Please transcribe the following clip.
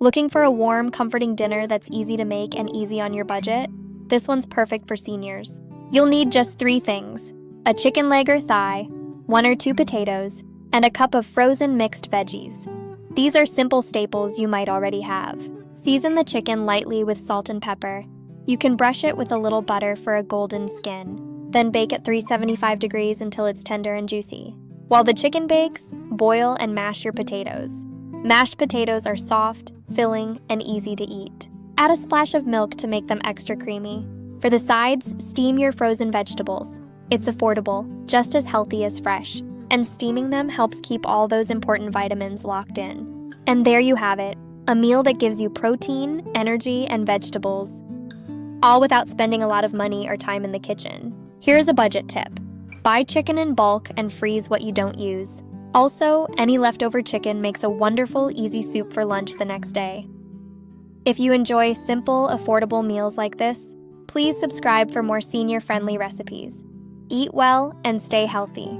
Looking for a warm, comforting dinner that's easy to make and easy on your budget? This one's perfect for seniors. You'll need just 3 things: a chicken leg or thigh, 1 or 2 potatoes, and a cup of frozen mixed veggies. These are simple staples you might already have. Season the chicken lightly with salt and pepper. You can brush it with a little butter for a golden skin. Then bake at 375 degrees until it's tender and juicy. While the chicken bakes, boil and mash your potatoes. Mashed potatoes are soft, filling, and easy to eat. Add a splash of milk to make them extra creamy. For the sides, steam your frozen vegetables. It's affordable, just as healthy as fresh, and steaming them helps keep all those important vitamins locked in. And there you have it, a meal that gives you protein, energy, and vegetables, all without spending a lot of money or time in the kitchen. Here's a budget tip. Buy chicken in bulk and freeze what you don't use. Also, any leftover chicken makes a wonderful, easy soup for lunch the next day. If you enjoy simple, affordable meals like this, please subscribe for more senior-friendly recipes. Eat well and stay healthy.